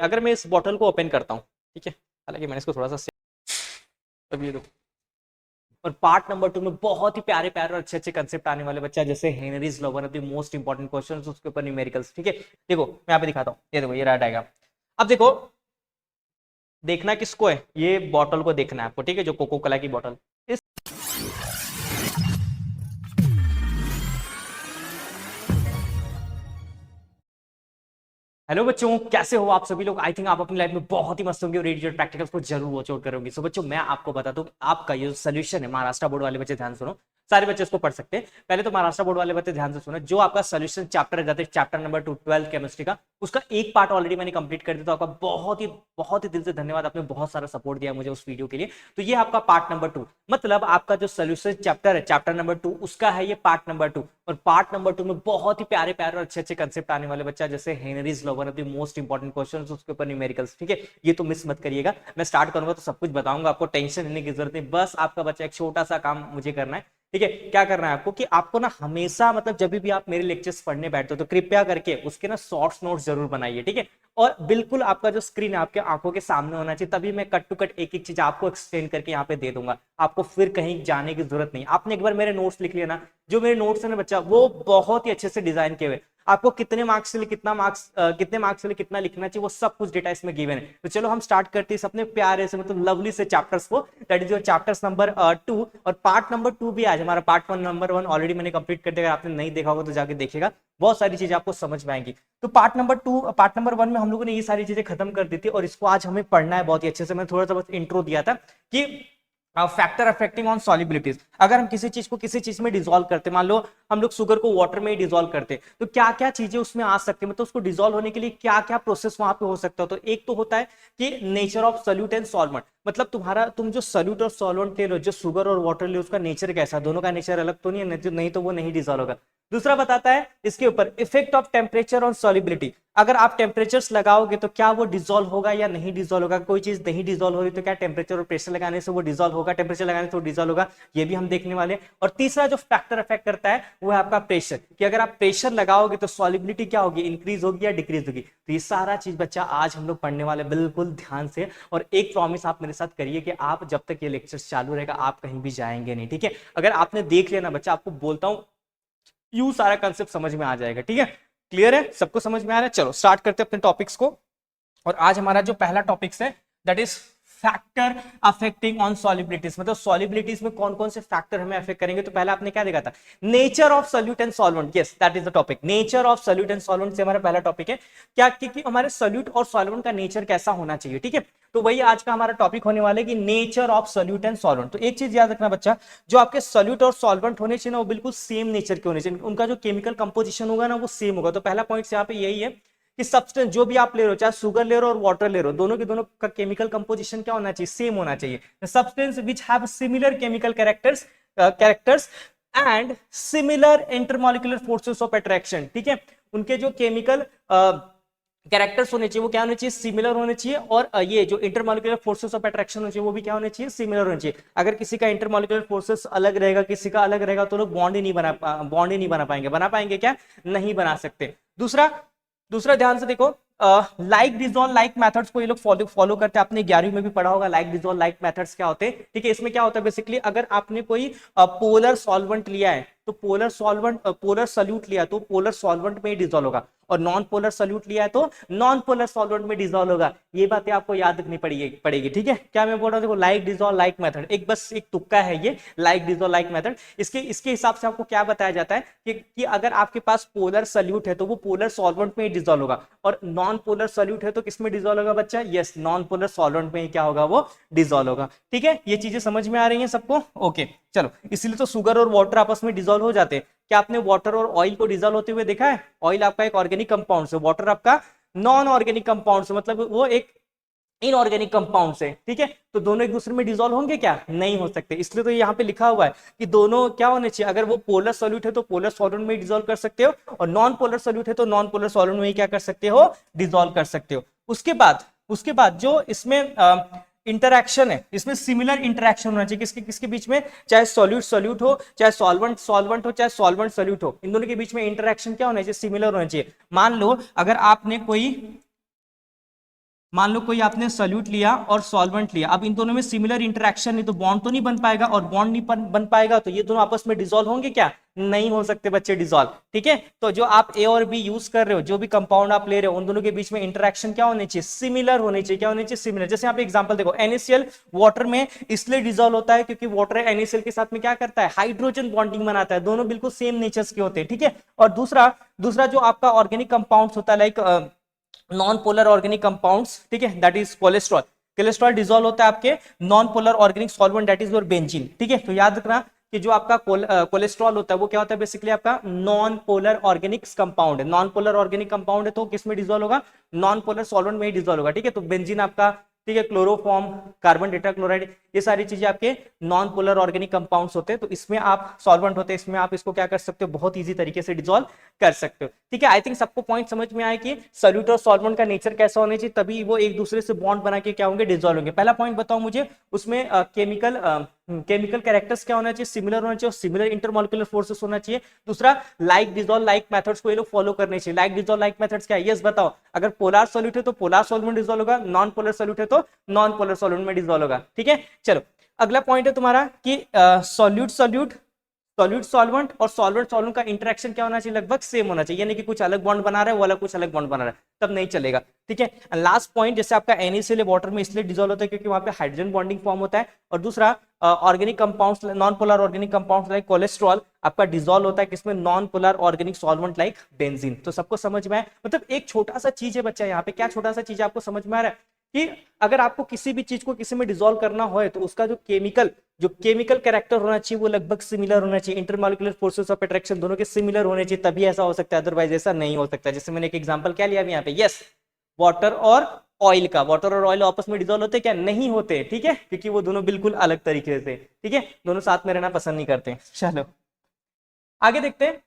अगर मैं इस बॉटल को ओपन करता हूँ, ठीक है, हालांकि मैंने इसको थोड़ा सा अब ये देखो, और पार्ट नंबर 2 में बहुत ही प्यारे प्यारे और अच्छे अच्छे कंसेप्ट आने वाले बच्चा, जैसे Henry's law, one of the most important questions, उसके ऊपर न्यूमेरिकल्स। ठीक है, देखो मैं यहाँ पे दिखाता हूँ, ये देखो ये रहा डायग्राम। अब देखो, देखना किसको है, ये बॉटल को देखना है आपको, ठीक है, जो कोको कोला की बॉटल। हेलो बच्चों, कैसे हो आप सभी लोग। आई थिंक आप अपनी लाइफ में बहुत ही मस्त होंगे और रेडियो प्रैक्टिकल्स को जरूर वॉच आउट करोगे। सो बच्चों, मैं आपको बता दूं, आपका ये जो सोल्यूशन है, महाराष्ट्र बोर्ड वाले बच्चे ध्यान सुनो, सारे बच्चे इसको पढ़ सकते हैं। पहले तो महाराष्ट्र बोर्ड वाले बच्चे ध्यान से सुनो, जो आपका सोल्यूशन चैप्टर है, चैप्टर नंबर 2 12 केमिस्ट्री का, उसका एक पार्ट ऑलरेडी मैंने कंप्लीट कर दिया। तो आपका बहुत ही दिल से धन्यवाद, आपने बहुत सारा सपोर्ट दिया मुझे उस वीडियो के लिए। तो ये आपका पार्ट नंबर 2, मतलब आपका जो सोल्यूशन चैप्टर है, चैप्टर नंबर 2, उसका है ये पार्ट नंबर 2। और पार्ट नंबर 2 में बहुत ही प्यारे प्यारे और अच्छे अच्छे कंसेप्ट आने वाले बच्चा, जैसे Henry's law, one of the most important questions, उसके ऊपर न्यूमेरिकल्स। ठीक है, ये तो मिस मत करिएगा। मैं स्टार्ट करूंगा तो सब कुछ बताऊंगा, आपको टेंशन लेने की जरूरत नहीं। बस आपका बच्चा एक छोटा सा काम मुझे करना है। ठीक है, क्या करना है आपको, कि आपको ना हमेशा, मतलब जब भी आप मेरे लेक्चर्स पढ़ने बैठते हो, तो कृपया करके उसके ना शॉर्ट्स नोट्स जरूर बनाइए। ठीक है, और बिल्कुल आपका जो स्क्रीन है आपके आंखों के सामने होना चाहिए, तभी मैं कट टू कट एक एक चीज आपको एक्सप्लेन करके यहाँ पे दे दूंगा। आपको फिर कहीं जाने की जरूरत नहीं। आपने एक बार मेरे नोट्स लिख लिया ना, जो मेरे नोट्स है ना बच्चा, वो बहुत ही अच्छे से डिजाइन किए हुए। आपको कितने मार्क्स के लिए कितना मार्क्स, कितने मार्क्स के लिए कितना लिखना चाहिए, वो सब कुछ डेटा इसमें गिवन है। तो चलो हम स्टार्ट करते हैं अपने प्यारे से, मतलब लवली से चैप्टर्स को, that is your chapters number 2। और पार्ट नंबर 2 भी आज हमारा, पार्ट 1 नंबर 1 ऑलरेडी मैंने कंप्लीट कर दिया। आपने नहीं देखा होगा तो जाके देखिएगा, बहुत सारी चीजें आपको समझ में आएंगी। तो पार्ट नंबर 2, पार्ट नंबर 1 में हम लोगों ने ये सारी चीजें खत्म कर दी थी, और इसको आज हमें पढ़ना है बहुत ही अच्छे से। मैं थोड़ा सा बस इंट्रो दिया था कि फैक्टर अफेक्टिंग ऑन सॉलिबिलिटीज। अगर हम किसी चीज को किसी चीज में डिसॉल्व करते, मान लो हम लोग शुगर को वाटर में ही डिसॉल्व करते, तो क्या क्या चीजें उसमें आ सकती है, मतलब उसको डिसॉल्व होने के लिए क्या क्या प्रोसेस वहां पे हो सकता है। तो एक तो होता है कि nature of solute and solvent, मतलब तुम जो सोल्यूट और सॉल्वेंट ले लो, जो शुगर और वाटर ले, उसका नेचर कैसा, दोनों का नेचर अलग तो नहीं है, नहीं तो वो नहीं डिसॉल्व होगा। दूसरा बताता है इसके ऊपर effect of temperature on solubility. अगर आप टेम्परेचर्स लगाओगे तो क्या वो डिसॉल्व होगा या नहीं डिसॉल्व होगा। कोई चीज नहीं डिसॉल्व हो रही तो क्या टेम्परेचर और प्रेशर लगाने से वो डिसॉल्व होगा, टेम्परेचर लगाने से वो डिसॉल्व होगा, ये भी हम देखने वाले। और तीसरा जो फैक्टर अफेक्ट करता है वो है आपका प्रेशर, कि अगर आप प्रेशर लगाओगे तो सॉलिबिलिटी क्या होगी, इंक्रीज होगी या डिक्रीज होगी। तो ये सारा चीज बच्चा आज हम लोग पढ़ने वाले, बिल्कुल ध्यान से। और एक प्रॉमिस आप मेरे साथ करिए कि आप जब तक ये लेक्चर चालू रहेगा आप कहीं भी जाएंगे नहीं। ठीक है, अगर आपने देख लिया ना बच्चा, आपको बोलता हूं यू सारा कंसेप्ट समझ में आ जाएगा। ठीक है, क्लियर है, सबको समझ में आ रहा है। चलो स्टार्ट करते हैं अपने टॉपिक्स को। और आज हमारा जो पहला टॉपिक्स है, that is factor affecting on solubilities, मतलब सॉलिबिलिटीज में कौन कौन से फैक्टर हमें अफेक्ट करेंगे। तो पहले आपने क्या देखा था, nature of solute and solvent. Yes, that is the topic, nature of solute and solvent से हमारा पहला टॉपिक है। क्या कि हमारे सोल्यूट और सॉल्वेंट का नेचर कैसा होना चाहिए। ठीक है, तो वही आज का हमारा टॉपिक होने वाला है कि nature of solute and solvent. तो एक चीज याद रखना बच्चा, जो आपके सोल्यूट और सॉल्वेंट होने चाहिए ना, वो बिल्कुल सेम नेचर के होने चाहिए, उनका जो केमिकल कंपोजिशन होगा ना वो सेम होगा। तो पहला पॉइंट यहाँ पे यही है कि सब्सटेंस जो भी आप ले रहे हो, चाहे शुगर ले रहे हो और वाटर ले रहे हो, दोनों के दोनों का केमिकल कंपोजिशन क्या होना चाहिए, सेम होना चाहिए। Substance which have similar chemical characters and similar intermolecular forces of attraction. ठीक है, उनके जो केमिकल कैरेक्टर्स होने चाहिए वो क्या होने चाहिए, सिमिलर होने चाहिए। और ये जो इंटरमॉलिक्यूलर फोर्सेस ऑफ अट्रैक्शन होने चाहिए वो भी क्या होने चाहिए, सिमिलर होने चाहिए। अगर किसी का इंटरमॉलिक्यूलर फोर्सेस अलग रहेगा, किसी का अलग रहेगा, तो लोग बॉन्ड ही नहीं बना पाएंगे। बना पाएंगे क्या, नहीं बना सकते। दूसरा ध्यान से देखो, लाइक डिसॉल्व लाइक मेथड्स को ये लोग फॉलो करते हैं। आपने 11वीं में भी पढ़ा होगा लाइक डिसॉल्व लाइक मेथड्स क्या होते हैं। ठीक है, इसमें क्या होता है बेसिकली, अगर आपने कोई पोलर सॉल्वेंट लिया है तो पोलर सोल्यूट लिया तो पोलर सॉल्वेंट में डिसॉल्व होगा, और नॉन पोलर सोल्यूट लिया है तो नॉन पोलर सॉल्वेंट में डिसॉल्व होगा। ये बातें आपको याद रखनी पड़ेगी। ठीक है, क्या मैं बोल रहा हूँ, देखो लाइक डिसॉल्व लाइक मेथड बस एक तुक्का है ये, लाइक डिसॉल्व लाइक मेथड। इसके हिसाब से आपको क्या बताया जाता है कि अगर आपके पास पोलर सोल्यूट है तो वो पोलर सॉल्वेंट में डिसॉल्व होगा, और नॉन पोलर सोल्यूट है तो किसमें डिसॉल्व होगा बच्चा, यस, नॉन पोलर सॉल्वेंट में ही क्या होगा, वो डिसॉल्व होगा। ठीक है, ये चीजें समझ में आ रही हैं सबको, ओके। चलो, इसलिए तो शुगर और वाटर आपस में डिसॉल्व हो जाते हैं। क्या आपने वाटर और ऑयल को डिसॉल्व होते हुए देखा है। ऑयल आपका एक ऑर्गेनिक कंपाउंड से, वाटर आपका नॉन ऑर्गेनिक कंपाउंड से, मतलब वो एक इनऑर्गेनिक कंपाउंड से। ठीक है, तो दोनों एक दूसरे में डिसॉल्व होंगे क्या, नहीं हो सकते। इसलिए तो यहाँ पे लिखा हुआ है कि दोनों क्या होने चाहिए, अगर वो पोलर सॉल्यूट है तो पोलर सॉल्वेंट में डिसॉल्व कर सकते हो, और नॉन पोलर सॉल्यूट है तो नॉन पोलर सॉल्वेंट में ही क्या कर सकते हो, डिसॉल्व कर सकते हो। उसके बाद जो इसमें इंटरैक्शन है, इसमें सिमिलर इंटरैक्शन होना चाहिए किसके किसके बीच में, चाहे सॉल्यूट हो, चाहे सॉल्वेंट हो, चाहे सॉल्वेंट सोल्यूट हो, इन दोनों के बीच में इंटरैक्शन क्या होना चाहिए, सिमिलर होना चाहिए। मान लो अगर आपने कोई मान लो कोई आपने सॉल्यूट लिया और सॉल्वेंट लिया, अब इन दोनों में सिमिलर इंटरेक्शन नहीं तो बॉन्ड तो नहीं बन पाएगा, और बॉन्ड नहीं बन पाएगा तो ये दोनों आपस में डिसॉल्व होंगे क्या? नहीं हो सकते बच्चे डिसॉल्व। ठीक है, तो जो आप ए और बी यूज कर रहे हो, जो भी कंपाउंड आप ले रहे हो, उन दोनों के बीच में इंटरेक्शन क्या होनी चाहिए? सिमिलर होनी चाहिए। क्या होनी चाहिए? सिमिलर। जैसे आप एग्जांपल देखो, NaCl वाटर में इसलिए डिसॉल्व होता है क्योंकि वाटर NaCl के साथ में क्या करता है? हाइड्रोजन बॉन्डिंग बनाता है, दोनों बिल्कुल सेम नेचर्स के होते हैं। ठीक है, और दूसरा दूसरा जो आपका ऑर्गेनिक कंपाउंड्स होता है, like non polar organic compounds, ठीक है, that is cholesterol. Cholesterol dissolve होता है आपके non polar organic solvent, that is your benzene. ठीक है, तो याद रखना कि जो आपका कोलेस्ट्रॉल होता है वो क्या होता है? बेसिकली आपका नॉन पोलर ऑर्गेनिक कंपाउंड है। नॉन पोलर ऑर्गेनिक कंपाउंड है तो किस में डिसॉल्व होगा? नॉन पोलर सॉल्वेंट में ही डिसॉल्व होगा। ठीक है, तो बेंजीन आपका, ठीक है, क्लोरोफॉर्म, कार्बन टेट्राक्लोराइड, ये सारी चीजें आपके नॉन पोलर ऑर्गेनिक कंपाउंड्स होते हैं, तो इसमें आप सॉल्वेंट होते हैं, इसमें आप इसको क्या कर सकते हो? बहुत इजी तरीके से डिसॉल्व कर सकते हो। ठीक है, आई थिंक सबको पॉइंट समझ में आया कि सॉल्यूट और सॉल्वेंट का नेचर कैसा होना चाहिए, तभी वो एक दूसरे से बॉन्ड बना के क्या होंगे? डिसॉल्व होंगे। पहला पॉइंट बताओ मुझे, उसमें केमिकल कैरेक्टर्स क्या होना चाहिए? सिमिलर होना चाहिए, और सिमिलर इंटरमॉलिक्यूलर फोर्सेस होना चाहिए। दूसरा, लाइक डिसॉल्व लाइक मेथड्स को ये लोग फॉलो करने चाहिए। लाइक डिसॉल्व लाइक मेथड्स क्या है? यस बताओ। अगर पोलर सॉल्यूट है तो पोलर सॉल्वेंट डिसॉल्व होगा, नॉन पोलर सॉल्यूट है तो नॉन पोलर सॉल्वेंट में डिसॉल्व होगा। ठीक है, चलो अगला पॉइंट है तुम्हारा कि सॉल्यूट सॉल्यूट, सॉल्यूट सॉल्वेंट और सॉल्वेंट सॉल्वेंट का इंटरेक्शन क्या होना चाहिए? लगभग सेम होना चाहिए, यानी कि कुछ अलग बॉन्ड बना रहा है, वो अलग कुछ अलग बॉन्ड बना रहा है, तब नहीं चलेगा। ठीक है, लास्ट पॉइंट, जैसे आपका NaCl वाटर में इसलिए डिसॉल्व होता है क्योंकि वहां पे हाइड्रोजन बॉन्डिंग फॉर्म होता है, और दूसरा organic compounds, non polar organic compounds like cholesterol आपका डिसॉल्व होता है किसमें? Non polar organic solvent like benzene. तो सबको समझ में आया? मतलब एक छोटा सा चीज है बच्चा, यहाँ पे क्या छोटा सा चीज आपको समझ में आ रहा है कि अगर आपको किसी भी चीज को किसी में डिसॉल्व करना हो तो उसका जो केमिकल कैरेक्टर होना चाहिए वो लगभग सिमिलर होना चाहिए। इंटरमॉलिक्यूलर फोर्सेस ऑफ अट्रैक्शन दोनों के सिमिलर होने चाहिए, तभी ऐसा हो सकता है, अदरवाइज ऐसा नहीं हो सकता। जैसे मैंने एक एग्जांपल क्या लिया यहाँ पे, यस, वाटर और ऑयल का। वाटर और ऑयल आपस में डिसॉल्व होते क्या? नहीं होते। ठीक है, क्योंकि वो दोनों बिल्कुल अलग तरीके से, ठीक है, दोनों साथ में रहना पसंद नहीं करते। चलो आगे देखते हैं,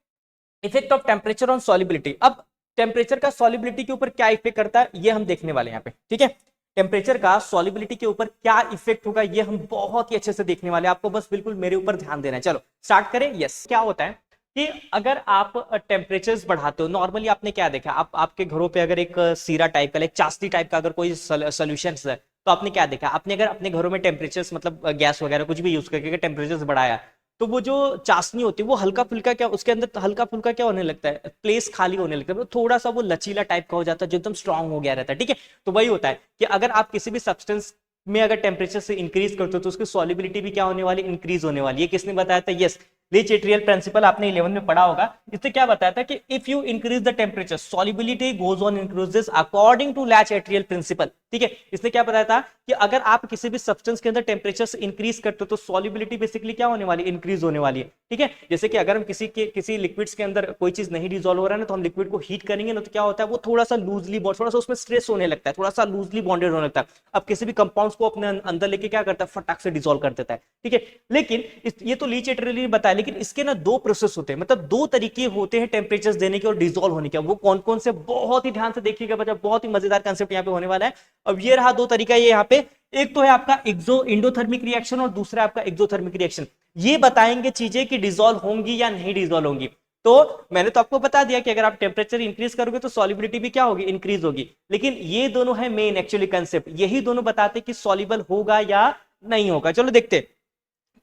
effect of temperature on solubility. अब टेम्परेचर का सॉल्युबिलिटी के ऊपर क्या इफेक्ट करता है ये हम देखने वाले हैं यहाँ पे। ठीक है, टेम्परेचर का सॉल्युबिलिटी के ऊपर क्या इफेक्ट होगा ये हम बहुत ही अच्छे से देखने वाले हैं, आपको बस बिल्कुल मेरे ऊपर ध्यान देना है। चलो स्टार्ट करें। यस, क्या होता है कि अगर आप टेम्परेचर्स बढ़ाते हो, नॉर्मली आपने क्या देखा, आप आपके घरों पे अगर एक सीरा टाइप का, एक चाशनी टाइप का अगर कोई सोल्यूशन है, तो आपने क्या देखा, आपने अगर अपने घरों में टेम्परेचर्स मतलब गैस वगैरह कुछ भी यूज करके टेम्परेचर्स बढ़ाया, तो वो जो चाशनी होती है वो हल्का फुल्का क्या, उसके अंदर हल्का फुल्का क्या होने लगता है? प्लेस खाली होने लगता है, थोड़ा सा वो लचीला टाइप का हो जाता है, जो एकदम स्ट्रांग हो गया रहता है। ठीक है, तो वही होता है कि अगर आप किसी भी सब्सटेंस में अगर टेम्परेचर से इंक्रीज करते हो तो उसकी सॉल्युबिलिटी भी क्या होने वाली? इंक्रीज होने वाली है। किसने बताया था? यस, लीच एट्रियल प्रिंसिपल आपने 11 में पढ़ा होगा। इससे क्या बताया था कि if you increase the temperature solubility goes on increases according to Le Chatelier principle. ठीक है, इसने क्या बताया था कि अगर आप किसी भी सब्सटेंस के अंदर टेम्परेचर से इंक्रीज करते हो तो सॉल्युबिलिटी बेसिकली क्या होने वाली? इंक्रीज होने वाली है। ठीक है, जैसे कि अगर हम किसी लिक्विड्स के अंदर कोई चीज नहीं डिसॉल्व हो रहा है ना, तो हम लिक्विड को हीट करेंगे ना, तो क्या होता है? वो थोड़ा सा लूजली बॉन्ड, थोड़ा सा उसमें स्ट्रेस होने लगता है, थोड़ा सा लूजली बॉन्डेड होने लगता है। अब किसी भी कंपाउंड्स को अपने अंदर लेके क्या करता है? फटाक से डिसॉल्व कर देता है। ठीक है, लेकिन ये तो लीच एट्रियल बताया, लेकिन इसके ना दो प्रोसेस होते हैं, मतलब दो तरीके होते हैं टेम्परेचर देने के और डिसॉल्व होने के। वो कौन कौन से? बहुत ही ध्यान से देखिएगा बच्चा, बहुत ही मजेदार कंसेप्ट यहाँ पे होने वाला है। अब ये रहा दो तरीका, ये यहाँ पे एक तो है आपका इंडोथर्मिक रिएक्शन और दूसरा आपका एक्सोथर्मिक रिएक्शन। ये बताएंगे चीजें कि डिसॉल्व होंगी या नहीं डिसॉल्व होंगी। तो मैंने तो आपको बता दिया कि अगर आप टेम्परेचर इंक्रीज करोगे तो सॉल्युबिलिटी भी क्या होगी? इंक्रीज होगी। लेकिन ये दोनों है मेन एक्चुअली कंसेप्ट, यही दोनों बताते कि सॉल्युबल होगा या नहीं होगा। चलो देखते हैं,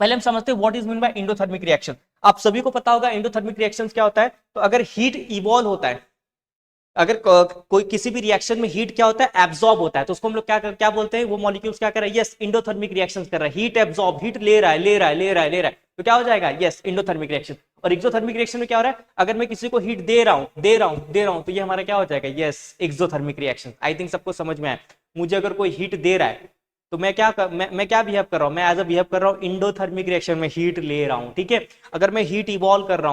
पहले हम समझते हैं what is mean by endothermic reaction. आप सभी को पता होगा एंडोथर्मिक रिएक्शन क्या होता है। तो अगर हीट इवॉल्व होता है, अगर कोई किसी भी रिएक्शन में हीट क्या होता है? एब्जॉर्ब होता है, तो उसको हम लोग क्या बोलते हैं? वो मॉलिक्यूल्स क्या कर रहा है? यस, एंडोथर्मिक रिएक्शंस कर रहा है। हीट एब्जॉर्ब, हीट ले रहा है, ले रहा है, ले रहा है, ले रहा है, तो क्या हो जाएगा? Yes, endothermic reaction. और एक्सोथर्मिक रिएक्शन में क्या हो रहा है? अगर मैं किसी को हीट दे रहा हूं, दे रहा हूं, दे रहा हूं, तो ये हमारा क्या हो जाएगा? Yes, exothermic reaction. I think सबको समझ में आया। मुझे अगर कोई हीट दे रहा है तो मैं क्या बिहेव कर रहा हूं? मैं एज अ बिहेव कर रहा हूं इंडोथर्मिक रिएक्शन में, हीट ले रहा हूं। ठीक है, अगर मैं हीट इवॉल्व कर रहा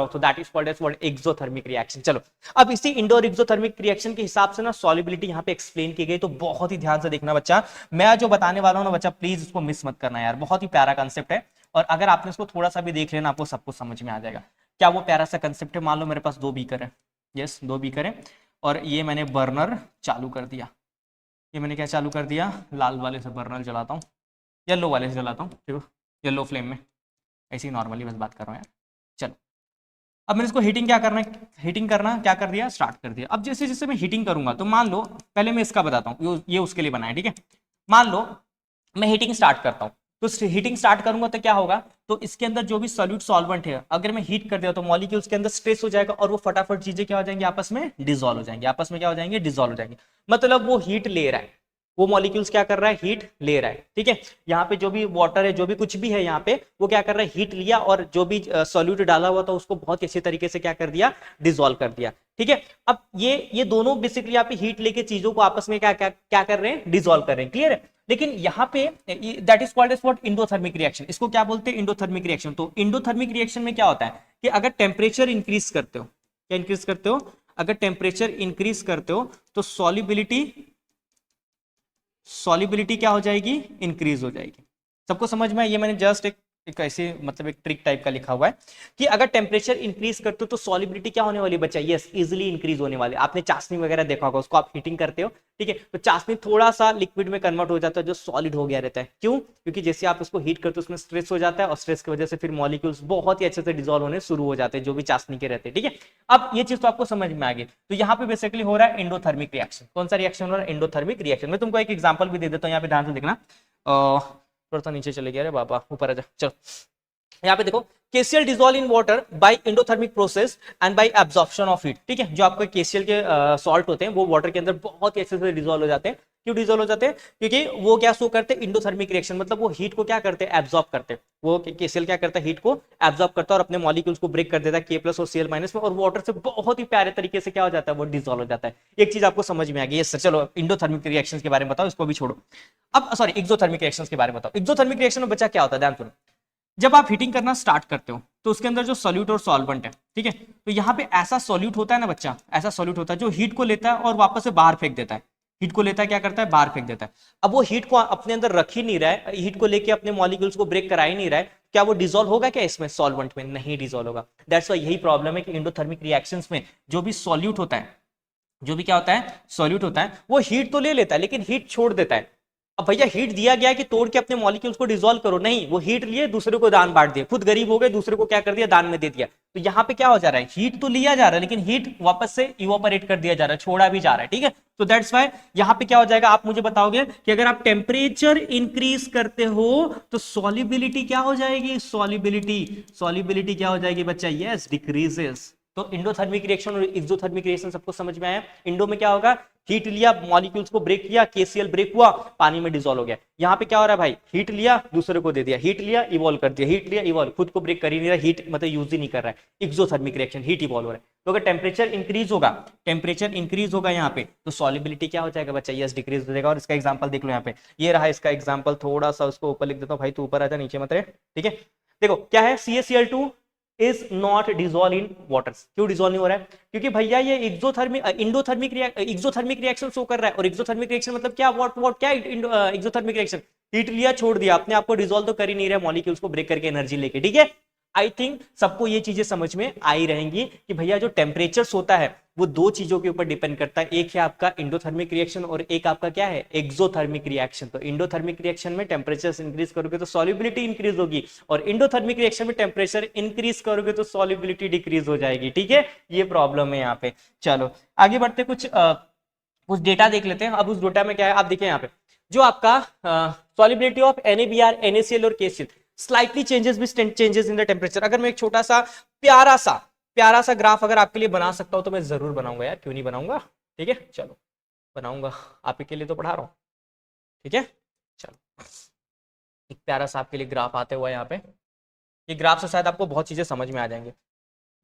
हूं तो that is called as what? Exothermic reaction. चलो अब इसी इंडो और एक्सोथर्मिक रिएक्शन के हिसाब से ना सॉल्युबिलिटी यहाँ पे एक्सप्लेन की गई, तो बहुत ही ध्यान से देखना बच्चा। मैं जो बताने वाला हूं ना बच्चा, प्लीज उसको मिस मत करना यार, बहुत ही प्यारा कंसेप्ट है, और अगर आपने उसको थोड़ा सा भी देख लेना आपको सब कुछ समझ में आ जाएगा। क्या वो प्यारा सा कंसेप्ट है? मान लो मेरे पास दो बीकर है, यस, दो बीकर है, और ये मैंने बर्नर चालू कर दिया। ये मैंने क्या चालू कर दिया? लाल वाले से बर्नर जलाता हूँ, येलो वाले से जलाता हूँ, देखो येलो फ्लेम में, ऐसे ही नॉर्मली बस बात कर रहा हूँ यार। चलो अब मैंने इसको हीटिंग क्या करना है, हीटिंग करना क्या कर दिया, स्टार्ट कर दिया। अब जैसे जैसे मैं हीटिंग करूंगा तो मान लो, पहले मैं इसका बताता हूँ, ये उसके लिए बना है, ठीक है। मान लो मैं हीटिंग स्टार्ट करता हूँ, तो हीटिंग स्टार्ट करूंगा तो क्या होगा, तो इसके अंदर जो भी सॉल्यूट सॉल्वेंट है अगर मैं हीट कर दिया तो मॉलिक्यूल्स के अंदर स्ट्रेस हो जाएगा और वो फटाफट चीजें क्या हो जाएंगी, आपस में डिसॉल्व हो जाएंगे, आपस में क्या हो जाएंगे, डिसॉल्व हो जाएंगे। मतलब वो हीट ले रहा है, वो मॉलिक्यूल्स क्या कर रहा है, हीट ले रहा है, ठीक है। यहाँ पे जो भी वाटर है, जो भी कुछ भी है यहाँ पे, वो क्या कर रहा है, हीट लिया और जो भी सॉल्यूट डाला हुआ था उसको बहुत अच्छे तरीके से क्या कर दिया, डिसॉल्व कर दिया, ठीक है। अब ये दोनों बेसिकली यहाँ पे हीट लेके चीजों को आपस में क्या क्या क्या कर रहे हैं, डिसॉल्व कर रहे हैं, क्लियर है। लेकिन यहाँ पे that is called as what, endothermic reaction. इसको क्या बोलते हैं, इंडोथर्मिक रिएक्शन। तो इंडोथर्मिक रिएक्शन में क्या होता है कि अगर टेम्परेचर इंक्रीज करते हो, क्या इंक्रीज करते हो, अगर टेम्परेचर इंक्रीज करते हो तो सॉलिबिलिटी क्या हो जाएगी, इंक्रीज हो जाएगी। सबको समझ में, ये मैंने जस्ट एक ऐसे मतलब एक ट्रिक टाइप का लिखा हुआ है कि अगर टेम्परेचर इंक्रीज करते हो तो सॉलिबिलिटी क्या होने वाली बच्चा, यस इजीली इंक्रीज होने वाली। आपने चाशनी वगैरह देखा होगा, उसको आप हीटिंग करते हो, ठीक है, तो चाशनी थोड़ा सा लिक्विड में कन्वर्ट हो जाता है जो सॉलिड हो गया रहता है। क्यों, क्योंकि जैसे आप उसको हीट करते हो उसमें स्ट्रेस हो जाता है और स्ट्रेस की वजह से फिर मॉलिक्यूल्स बहुत ही अच्छे से डिसॉल्व होने शुरू हो जाते हैं जो भी चाशनी के रहते हैं, ठीक है। अब ये चीज तो आपको समझ में आ गई। तो यहाँ पे बेसिकली हो रहा है इंडोथर्मिक रिएक्शन। कौन सा रिएक्शन हो रहा है, इंडोथर्मिक रिएक्शन। मैं तुमको एक एग्जांपल भी दे देता हूँ, यहाँ पे ध्यान से देखना। थोड़ा सा नीचे चले गया, अरे बाबा ऊपर आ जा, चलो यहाँ पे देखो, KCL dissolve in water bye endothermic process and bye absorption of heat, ठीक है। जो आपके केसीएल के सॉल्ट होते हैं वो वाटर के अंदर बहुत ही अच्छे से डिसॉल्व हो जाते हैं। क्यों डिसॉल्व हो जाते हैं, क्योंकि वो क्या शो करते हैं, इंडोथर्मिक रिएक्शन, मतलब वो हीट को क्या करते हैं, एब्जॉर्ब करते हैं। वो केसीएल क्या करता है, हीट को एब्जॉर्ब करता है और अपने मॉलिक्यूल्स को ब्रेक कर देता है K+ और Cl- में, और वाटर से बहुत ही प्यारे तरीके से क्या हो जाता है, वो डिसॉल्व हो जाता है। एक चीज आपको समझ में आ गई, यस सर। चलो इंडोथर्मिक रिएक्शंस के बारे में बताओ, इसको भी छोड़ो। अब सॉरी, एक्सोथर्मिक रिएक्शंस के बारे में बताओ। एक्सोथर्मिक रिएक्शन में बच्चा क्या होता है, ध्यान सुनो। जब आप हीटिंग करना स्टार्ट करते हो तो उसके अंदर जो सॉल्यूट और सॉल्वेंट है, ठीक है, तो यहाँ पे ऐसा सॉल्यूट होता है ना बच्चा, ऐसा सॉल्यूट होता है जो हीट को लेता है और वापस से बाहर फेंक देता है। हीट को लेता है, क्या करता है, बाहर फेंक देता है। अब वो हीट को अपने अंदर रख ही नहीं रहा है, हीट को लेके अपने मॉलिक्यूल्स को ब्रेक करा ही नहीं रहा है, क्या वो डिसॉल्व होगा क्या इसमें, सॉल्वेंट में नहीं डिसॉल्व होगा। दैट्स व्हाई यही प्रॉब्लम है कि इंडोथर्मिक रिएक्शंस में जो भी सॉल्यूट होता है, जो भी क्या होता है, सॉल्यूट होता है, वो हीट तो ले लेता है लेकिन हीट छोड़ देता है। अब भैया हीट दिया गया कि तोड़ के अपने मॉलिक्यूल्स को डिसॉल्व करो, नहीं, वो हीट लिए दूसरे को दान बांट दिया, खुद गरीब हो गए, दूसरे को क्या कर दिया, दान में दे दिया। तो यहाँ पे क्या हो जा रहा है, हीट तो लिया जा रहा है लेकिन हीट वापस से इवोपरेट कर दिया जा रहा है, छोड़ा भी जा रहा है, ठीक है। तो दैट्स व्हाई यहाँ पे क्या हो जाएगा, आप मुझे बताओगे कि अगर आप टेम्परेचर इंक्रीज करते हो तो सॉलिबिलिटी क्या हो जाएगी, सॉलिबिलिटी क्या हो जाएगी बच्चा, यस डिक्रीजेस। तो इंडोथर्मिक रिएक्शन और एक्सोथर्मिक रिएक्शन सबको समझ में आया। इंडो में क्या होगा, हीट लिया, मॉलिक्यूल्स को ब्रेक किया, केसीएल ब्रेक हुआ, पानी में डिसॉल्व हो गया। यहाँ पे क्या हो रहा है भाई, हीट लिया दूसरे को दे दिया, हीट लिया इवॉल्व कर दिया, हीट लिया इवॉल्व, खुद को ब्रेक कर ही नहीं रहा, हीट मतलब यूज ही नहीं कर रहा है। एक्सोथर्मिक रिएक्शन, हीट इवॉल्व हो रहा है। तो अगर टेम्परेचर इंक्रीज होगा यहाँ पे तो सॉलिबिलिटी क्या हो जाएगा बच्चा, यस डिक्रीज हो जाएगा। और इसका एग्जांपल देख लो यहाँ पे, ये रहा इसका एग्जांपल, थोड़ा सा उसको ऊपर लिख देता हूँ, भाई तू ऊपर आजा, नीचे मत रहे, ठीक है। देखो क्या है, CaCl2 is not dissolve in water. क्यों डिसॉल्व नहीं हो रहा है, क्योंकि भैया ये एक्सोथर्मिक रिएक्शन शो कर रहा है। और एक्सोथर्मिक रिएक्शन मतलब क्या, व्हाट क्या एक्सोथर्मिक रिएक्शन, हीट लिया छोड़ दिया, अपने आप को डिसॉल्व तो कर ही नहीं रहा, मॉलिक्यूल्स को ब्रेक करके एनर्जी लेके, ठीक है। आई थिंक सबको ये चीजें समझ में आई रहेंगी कि भैया जो टेम्परेचर होता है वो दो चीजों के ऊपर डिपेंड करता है, एक है आपका इंडोथर्मिक रिएक्शन और एक आपका क्या है, एक्सोथर्मिक रिएक्शन। तो इंडोथर्मिक रिएक्शन में टेम्परेचर इंक्रीज करोगे तो सॉल्युबिलिटी इंक्रीज होगी, और इंडोथर्मिक रिएक्शन में टेम्परेचर इंक्रीज करोगे तो सॉल्युबिलिटी डिक्रीज हो जाएगी, ठीक है। ये प्रॉब्लम है यहाँ पे। चलो आगे बढ़ते, कुछ डेटा देख लेते हैं। अब उस डेटा में क्या है, आप देखिए यहाँ पे जो आपका सॉल्युबिलिटी ऑफ NaBr, NaCl और KCl slightly changes in the temperature. अगर मैं एक छोटा सा प्यारा सा ग्राफ अगर आपके लिए बना सकता हूं तो मैं जरूर बनाऊंगा यार, क्यों नहीं बनाऊंगा, ठीक है। चलो बनाऊंगा, आप ही के लिए तो पढ़ा रहा हूं, ठीक है। चलो एक प्यारा सा आपके लिए ग्राफ आते हुआ यहाँ पे, ये ग्राफ से शायद आपको बहुत चीजें समझ में आ जाएंगे।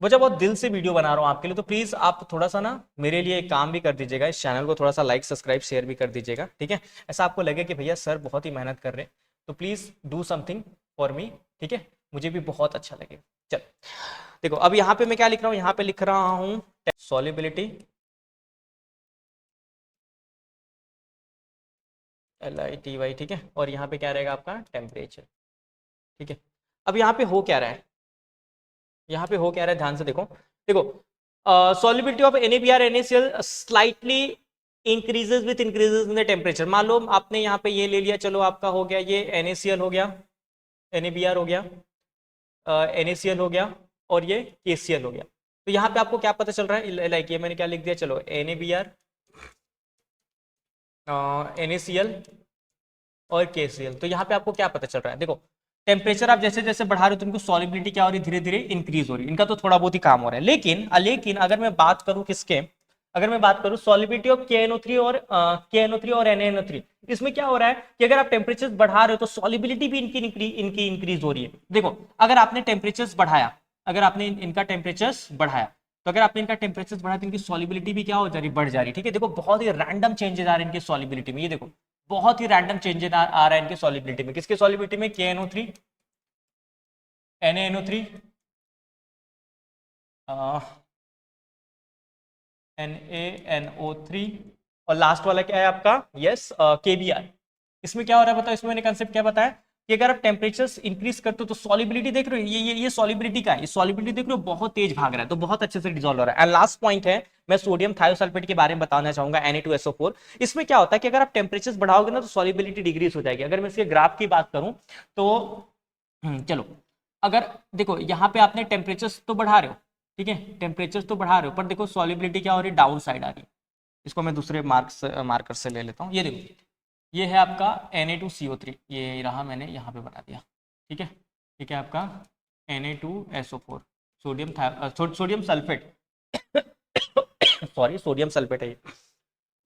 वजह बहुत दिल से वीडियो बना रहा हूँ आपके लिए, तो प्लीज आप थोड़ा सा ना मेरे लिए एक काम भी कर दीजिएगा, इस चैनल को थोड़ा सा लाइक सब्सक्राइब शेयर भी कर दीजिएगा, ठीक है। ऐसा आपको लगे कि भैया सर बहुत ही मेहनत कर रहे हैं तो please do something for me, ठीक है, मुझे भी बहुत अच्छा लगेगा। चल देखो अब यहाँ पे मैं क्या लिख रहा हूँ, यहाँ पे लिख रहा हूँ सॉल्युबिलिटी LITY, ठीक है, और यहाँ पे क्या रहेगा आपका टेम्परेचर, ठीक है। अब यहाँ पे हो क्या रहा है, यहाँ पे हो क्या रहा है, ध्यान से देखो। देखो solubility of NaBr NaCl slightly increases with increases in the temperature. मान लो आपने यहाँ पे ये ले लिया, चलो आपका हो गया ये NaCl हो गया, NaBr हो गया, NaCl हो गया, और ये KCl हो गया। तो यहाँ पे आपको क्या पता चल रहा है, लाइक ये मैंने क्या लिख दिया, चलो NaBr, NaCl और KCl। तो यहाँ पे आपको क्या पता चल रहा है, देखो टेम्परेचर आप जैसे जैसे बढ़ा रहे हो तो इनको सॉलिबिलिटी क्या हो रही है, धीरे धीरे इंक्रीज हो रही है, इनका तो थोड़ा बहुत ही काम हो रहा है। लेकिन अगर मैं बात करूं किसके, अगर मैं बात करूं सॉलिबिलिटी ऑफ KNO3 और KNO3 और NaNO3, इसमें क्या हो रहा है कि अगर आप टेम्परेचर बढ़ा रहे हो तो सॉलिबिलिटी भी इनकी इंक्रीज हो रही है। देखो अगर आपने टेम्परेचर बढ़ाया, अगर आपने इनका टेम्परेचर बढ़ाया, तो अगर आपने इनका टेम्परेचर बढ़ाया तो इनकी सॉलिबिलिटी भी क्या हो जा रही, बढ़ जा रही है। ठीक है, देखो बहुत ही रैंडम चेंजेस आ रहे हैं इनकी सॉलिबिलिटी में, ये देखो बहुत ही रैंडम चेंजेस आ रहा है इनकी सॉलिबिलिटी में। किसके सॉलिबिलिटी में, KNO3, NaNO3, NaNO3 और लास्ट वाला क्या है आपका, यस KBr। इसमें क्या हो रहा है बताओ, इसमें मैंने कंसेप्ट क्या बताया कि अगर आप टेम्परेचर इंक्रीज करते हो तो सॉलिबिलिटी देख रहे हो, ये सॉलिबिलिटी का है, ये सॉलिबिलिटी देख रहे हो बहुत तेज भाग रहा है, तो बहुत अच्छे से डिसॉल्व हो रहा है। एंड लास्ट पॉइंट है, मैं सोडियम थायोसल्फेट के बारे में बताना चाहूंगा, Na2SO4। इसमें क्या होता है कि अगर आप टेम्परेचर बढ़ाओगे ना तो सॉलिबिलिटी डिक्रीज हो जाएगी। अगर मैं इसके ग्राफ की बात करूं तो चलो, अगर देखो यहाँ पे आपने टेम्परेचर तो बढ़ा रहे हो, ठीक है टेम्परेचर तो बढ़ा रहे हो, पर देखो सॉलिबिलिटी क्या हो रही है, डाउन साइड आ रही है। इसको मैं दूसरे मार्कर से ले लेता हूँ, ये देखो ये है आपका Na2CO3, ये रहा, मैंने यहाँ पे बना दिया, ठीक है, ठीक है आपका Na2SO4 sodium sulphate sorry sodium sulphate है ये।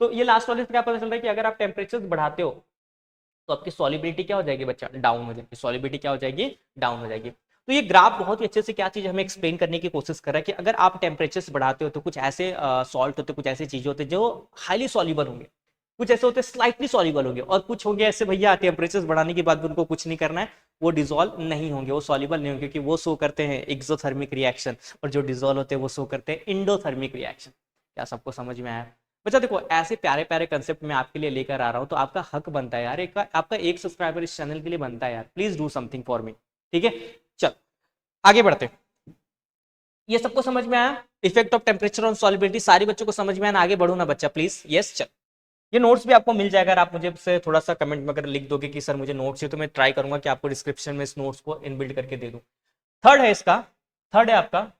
तो ये लास्ट वाले से क्या पता चल रहा है कि अगर आप टेम्परेचर बढ़ाते हो तो आपकी सॉलिबिलिटी क्या हो जाएगी बच्चा, डाउन हो जाएगी, सॉलिबिलिटी क्या हो जाएगी, डाउन हो जाएगी। तो ये ग्राफ बहुत ही अच्छे से क्या चीज हमें एक्सप्लेन करने की कोशिश कर रहा है कि अगर आप टेम्परेचर बढ़ाते हो तो कुछ ऐसे सॉल्ट होते, कुछ ऐसी चीजें होते जो हाईली सॉल्युबल होंगे, कुछ ऐसे होते स्लाइटली सॉल्युबल होंगे, और कुछ होंगे ऐसे भैया टेम्परेचर बढ़ाने के बाद भी उनको कुछ नहीं करना है, वो डिसॉल्व नहीं होंगे, वो सॉल्युबल नहीं होंगे, क्योंकि वो शो करते हैं एक्सोथर्मिक रिएक्शन, और जो डिसॉल्व होते हैं वो शो करते हैं इंडोथर्मिक रिएक्शन। क्या सबको समझ में आया बच्चा? देखो ऐसे प्यारे प्यारे कंसेप्ट मैं आपके लिए लेकर आ रहा हूं, तो आपका हक बनता है यार, आपका एक सब्सक्राइबर इस चैनल के लिए बनता है यार, please do something for me. ठीक है, चल आगे बढ़ते। ये सबको समझ में आया, effect of temperature on solubility, सारे बच्चों को समझ में आया, आगे बढ़ो ना बच्चा प्लीज। यस चल, ये नोट्स भी आपको मिल जाएगा, अगर आप मुझे से थोड़ा सा कमेंट में अगर लिख दोगे कि सर मुझे नोट्स चाहिए, तो मैं ट्राई करूंगा कि आपको डिस्क्रिप्शन में इस नोट्स को इनबिल्ड करके दे दूं। थर्ड है इसका, थर्ड है आपका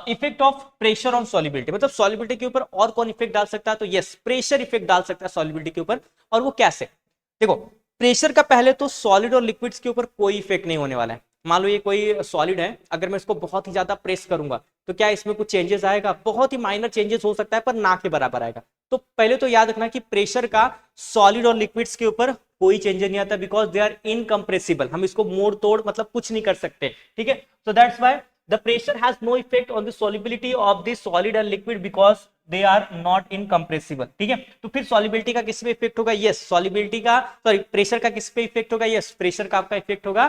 effect of pressure on solubility, मतलब सॉलिबिलिटी के ऊपर और कौन इफेक्ट डाल सकता है, तो यस प्रेशर इफेक्ट डाल सकता है सॉलिबिलिटी के ऊपर। और वो कैसे, देखो प्रेशर का पहले तो सॉलिड और लिक्विड्स के ऊपर कोई इफेक्ट नहीं होने वाला है। मान लो ये कोई सॉलिड है, अगर मैं इसको बहुत ही ज्यादा प्रेस करूंगा तो क्या इसमें कुछ चेंजेस आएगा, बहुत ही माइनर चेंजेस हो सकता है, पर ना के बराबर आएगा। तो पहले तो याद रखना कि प्रेशर का सॉलिड और लिक्विड्स के ऊपर कोई चेंज नहीं आता, बिकॉज दे आर इनकंप्रेसिबल, हम इसको मोड़ तोड़ मतलब कुछ नहीं कर सकते। ठीक है, so that's why the pressure has no effect on the solubility of the solid and liquid because they are not incompressible। ठीक है, तो फिर solubility का किस पे इफेक्ट होगा, यस solubility का सॉरी प्रेशर का किस पे इफेक्ट होगा, यस प्रेशर का आपका इफेक्ट होगा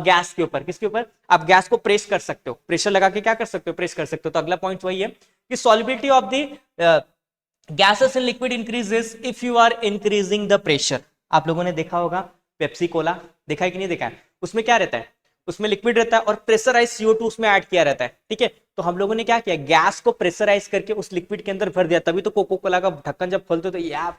गैस के ऊपर। किसके ऊपर, आप गैस को प्रेस कर सकते हो, प्रेशर लगा के क्या कर सकते हो, प्रेस कर सकते हो। तो अगला पॉइंट वही है कि solubility of the gases and liquid increases if you are increasing the pressure। आप लोगों ने देखा होगा पेप्सी कोला, देखा है कि नहीं देखा है, उसमें क्या रहता है, उसमें लिक्विड रहता है और प्रेशराइज CO2 उसमें ऐड किया रहता है। ठीक है, तो हम लोगों ने क्या किया, गैस को प्रेशराइज करके उस लिक्विड के अंदर भर दिया, तभी तो कोको कोला का ढक्कन जब खोलते हो तो यार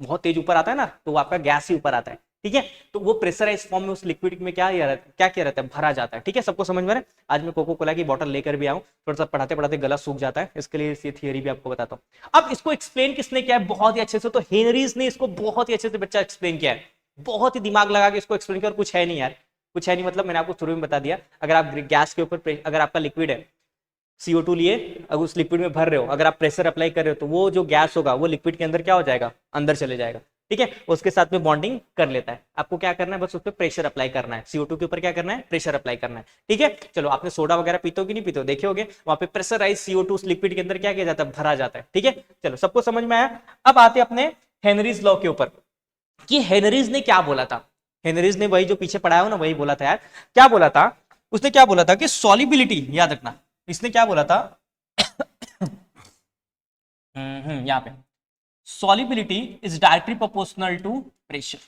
बहुत तेज ऊपर आता है ना, तो आपका गैस ही ऊपर आता है। ठीक है, तो वो प्रेशराइज फॉर्म में उस लिक्विड में क्या किया रहता है, भरा जाता है। ठीक है, सबको समझ में। आज मैं कोको कोला की बोतल लेकर भी आऊं, थोड़ा सा पढ़ाते पढ़ाते गला सूख जाता है, इसके लिए ये थियरी भी आपको बताता हूं। अब इसको एक्सप्लेन किसने किया है बहुत ही अच्छे से, तो हेनरीज ने इसको बहुत ही अच्छे से बच्चा एक्सप्लेन किया है, बहुत ही दिमाग लगा के इसको एक्सप्लेन किया, और कुछ है नहीं यार, कुछ है नहीं, मतलब मैंने आपको शुरू में बता दिया, अगर आप गैस के ऊपर अगर आपका लिक्विड है CO2 लिए, अगर उस लिक्विड में भर रहे हो, अगर आप प्रेशर अप्लाई कर रहे हो तो वो जो गैस होगा वो लिक्विड के अंदर क्या हो जाएगा, अंदर चले जाएगा। ठीक है, उसके साथ में बॉन्डिंग कर लेता है। आपको क्या करना है, बस उस पर प्रेशर अप्लाई करना है, CO2 के ऊपर क्या करना है, प्रेशर अप्लाई करना है। ठीक है, चलो आपने सोडा वगैरह पीते हो कि नहीं पीते हो, देखे होगे वहां पे प्रेशराइज CO2 उस लिक्विड के अंदर क्या किया जाता है, भरा जाता है। ठीक है, चलो सबको समझ में आया। अब आते अपने हेनरीज लॉ के ऊपर कि हेनरीज ने क्या बोला था। हेनरीज ने वही जो पीछे पढ़ाया हो ना, वही बोला था यार। क्या बोला था उसने, क्या बोला था कि सॉलिबिलिटी, याद रखना इसने क्या बोला था यहाँ पे solubility is directly proportional to pressure,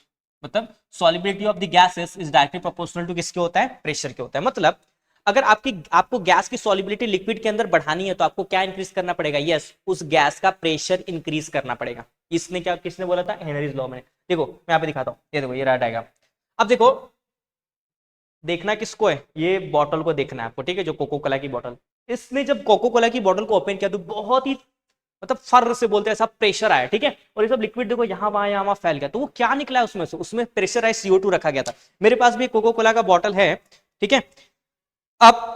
मतलब solubility of the gases is directly proportional to किसके होता है, प्रेशर के होता है। मतलब अगर आपको गैस की solubility लिक्विड के अंदर बढ़ानी है तो आपको क्या इंक्रीज करना पड़ेगा, यस उस गैस का प्रेशर इंक्रीज करना पड़ेगा। इसने क्या, किसने बोला था, हेनरीज लॉ में। देखो मैं यहाँ पे दिखाता हूँ, ये देखो ये रहा डायग्राम। अब देखो देखना किसको है, ये बॉटल को देखना है आपको, ठीक है, जो कोको कोला की बॉटल। इसने जब कोको कोला की बॉटल को ओपन किया तो बहुत ही मतलब फर से बोलते हैं ऐसा प्रेशर आया, ठीक है, और ये सब लिक्विड देखो यहाँ वहां फैल गया, तो वो क्या निकला है उसमें से, उसमें प्रेशराइज CO2 रखा गया था। मेरे पास भी कोको कोला का बॉटल है, ठीक है। अब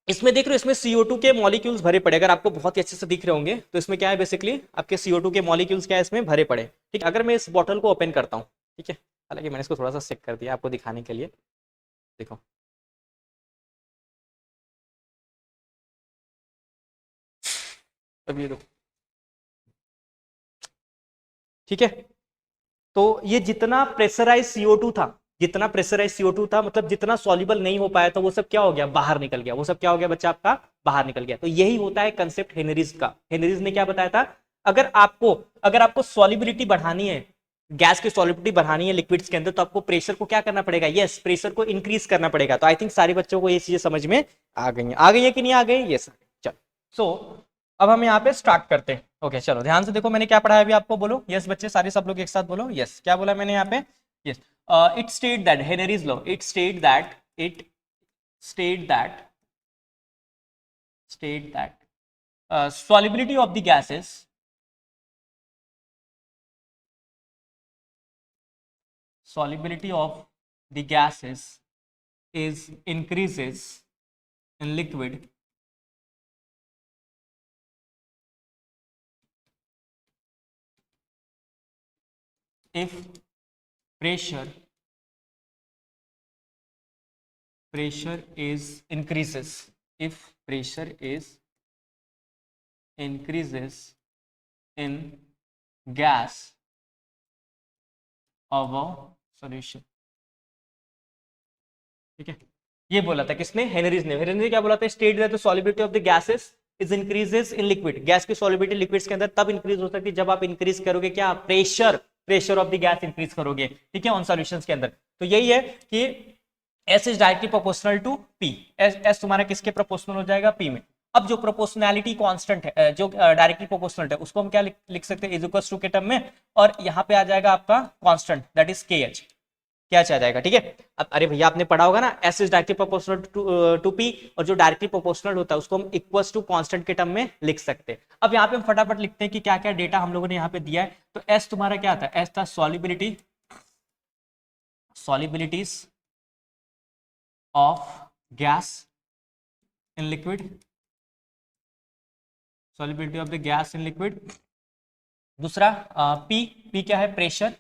इसमें देख रहे हो, इसमें CO2 के मॉलिक्यूल्स भरे पड़े, अगर आपको बहुत ही अच्छे से दिख रहे होंगे तो इसमें क्या है, बेसिकली आपके CO2 के मॉलिक्यूल्स क्या है इसमें भरे पड़े, ठीक है। अगर मैं इस बॉटल को ओपन करता हूँ, ठीक है, हालांकि मैंने इसको थोड़ा सा सेक कर दिया आपको दिखाने के लिए, देखो अब ये देखो, ठीक है। तो ये जितना प्रेशराइज CO2 था, जितना प्रेशराइज CO2 था, मतलब जितना सॉल्युबल नहीं हो पाया था, वो सब क्या हो गया, बाहर निकल गया, वो सब क्या हो गया बच्चा आपका, बाहर निकल गया। तो यही होता है कंसेप्ट हेनरीज का। हेनरीज ने क्या बताया था, अगर आपको सॉल्युबिलिटी बढ़ानी है, गैस की सॉल्युबिलिटी बढ़ानी है लिक्विड्स के अंदर, तो आपको प्रेशर को क्या करना पड़ेगा, यस, प्रेशर को इंक्रीज करना पड़ेगा। तो आई थिंक सारे बच्चों को ये चीजें समझ में आ गई है कि नहीं आ गई, यस। चलो, सो अब हम यहाँ पे स्टार्ट करते हैं। ओके चलो ध्यान से देखो, मैंने क्या पढ़ाया अभी आपको, बोलो यस बच्चे, सारे सब लोग एक साथ बोलो यस। क्या बोला मैंने यहाँ पे, yes, it state that Henry's law, it state that solubility of the gases, solubility of the gases is increases in liquid if pressure is increases, if pressure is increases in gas of a solution, ठीक है। ये बोला था किसने, Henrys ने। Henrys ने क्या बोला था, state that the solubility of the gases is increases in liquid, gas की सॉल्युबिलिटी लिक्विड्स के अंदर तब इंक्रीज हो सकती है जब आप इंक्रीज करोगे क्या, pressure of the gas increase करोगे, ठीक है, ऑन सॉल्यूशंस के अंदर। तो यही है कि S is directly proportional to P, S तुम्हारा किसके प्रोपोर्शनल हो जाएगा, पी में। अब जो प्रोपोर्शनैलिटी कांस्टेंट है, जो डायरेक्टली प्रोपोर्शनल है, उसको हम क्या लिख सकते हैं, इज इक्वल टू के टर्म में, और यहाँ पे आ जाएगा आपका कांस्टेंट दैट इज के एच, क्या आ जाएगा, ठीक है। अब अरे भैया आपने पढ़ा होगा ना, S is directly proportional to P, और जो डायरेक्टली प्रोपोर्शनल होता है उसको हम इक्वल्स टू कांस्टेंट के टर्म में लिख सकते हैं। अब यहाँ पे हम फटाफट लिखते हैं कि क्या क्या डेटा हम लोगों ने यहाँ पे दिया है। तो एस तुम्हारा क्या था, एस था solubilities of gas in liquid, solubility of the gas in liquid. दूसरा पी क्या है, प्रेशर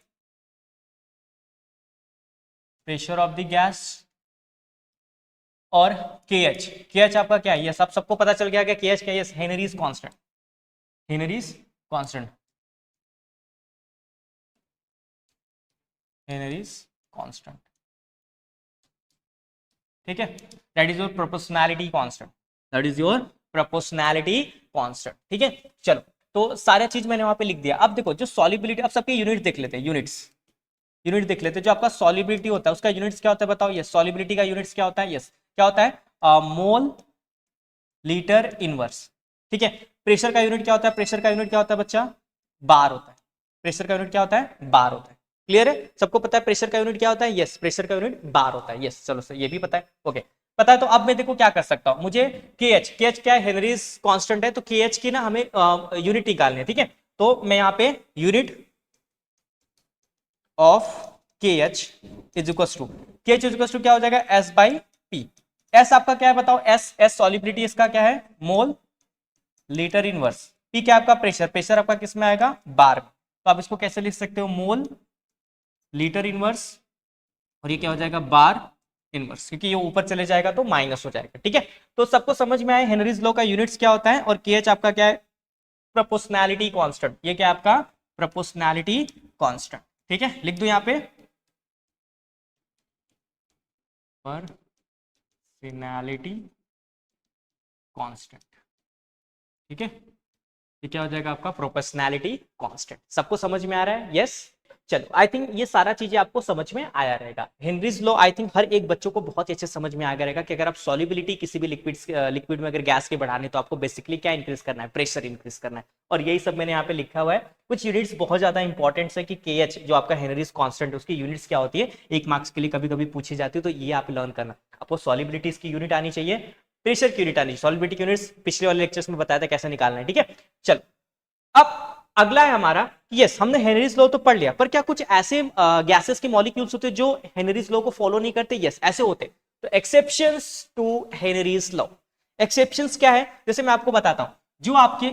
ऑफ द गैस, और के एच आपका क्या है, ये सबको पता चल गया कि के एच क्या है, हेनरीज कांस्टेंट, हेनरीज कांस्टेंट, ठीक है। That is your proportionality constant, ठीक है। चलो, तो सारा चीज मैंने वहां पे लिख दिया। अब देखो जो सॉल्युबिलिटी, अब सबके यूनिट देख लेते हैं, यूनिट देख लेते हैं। जो आपका सॉल्युबिलिटी होता है उसका यूनिट्स क्या होता है बताओ, यस, सॉल्युबिलिटी का यूनिट्स क्या होता है, यस, क्या होता है, मोल लीटर इनवर्स, ठीक है। प्रेशर का यूनिट क्या होता है, प्रेशर का यूनिट क्या होता है बच्चा, बार होता है, प्रेशर का यूनिट क्या होता है, बार होता है। क्लियर है, सबको पता है प्रेशर का यूनिट क्या होता है, यस, प्रेशर का यूनिट बार होता है, यस, चलो सर ये भी पता है, ओके पता है। तो अब मैं देखो क्या कर सकता हूं, मुझे के एच क्या है, हेनरीज कांस्टेंट है, तो के एच की ना हमें यूनिट निकालनी है, ठीक है। तो मैं यहाँ पे यूनिट ऑफ के एच इज इक्वल टू, के एच इज इक्वल टू क्या हो जाएगा, एस बाई पी। एस आपका क्या है बताओ, एस सॉल्युबिलिटी इसका क्या है, मोल लीटर इनवर्स, पी क्या आपका प्रेशर आपका किस में आएगा, बार में। तो आप इसको कैसे लिख सकते हो, मोल लीटर इनवर्स, और ये क्या हो जाएगा, बार इनवर्स, क्योंकि ये ऊपर चले जाएगा तो माइनस हो जाएगा, ठीक है। तो सबको समझ में आए हेनरीज लॉ का यूनिट्स क्या होता है, और के एच आपका क्या है, प्रोपोर्शनैलिटी कांस्टेंट, ये क्या आपका प्रोपोर्शनैलिटी कांस्टेंट, ठीक है। लिख दो यहाँ पे प्रोपोर्शनैलिटी कांस्टेंट, ठीक है। ये क्या हो जाएगा आपका प्रोपोर्शनैलिटी कांस्टेंट। सबको समझ में आ रहा है, यस। चलो आई थिंक ये सारा चीजें आपको समझ में आया रहेगा। हेनरीज लॉ आई थिंक हर एक बच्चों को बहुत ही अच्छे समझ में आया रहेगा कि अगर आप सॉल्युबिलिटी किसी भी लिक्विड में अगर गैस के बढ़ाने तो आपको बेसिकली क्या इंक्रीज करना है, प्रेशर इंक्रीज करना है। और यही सब मैंने यहाँ पे लिखा हुआ है। कुछ यूनिट्स बहुत ज्यादा इंपॉर्टेंट है कि KH जो आपका हेनरीज कांस्टेंट है उसकी यूनिट्स क्या होती है, 1 मार्क्स के लिए कभी कभी पूछी जाती है, तो ये आप लर्न करना। आपको सॉल्युबिलिटीज की यूनिट आनी चाहिए, प्रेशर की यूनिट आनी चाहिए। सॉल्युबिलिटी की यूनिट्स पिछले वाले लेक्चर्स में बताया था कैसे निकालना है, ठीक है। चलो अब अगला है हमारा, यस हमने हेनरीज लॉ तो पढ़ लिया, पर क्या कुछ ऐसे गैसेस के मॉलिक्यूल्स होते हैं जो हेनरीज लॉ को फॉलो नहीं करते? यस ऐसे होते। तो exceptions to Henry's law, exceptions क्या है, जैसे मैं आपको बताता हूं, जो आपके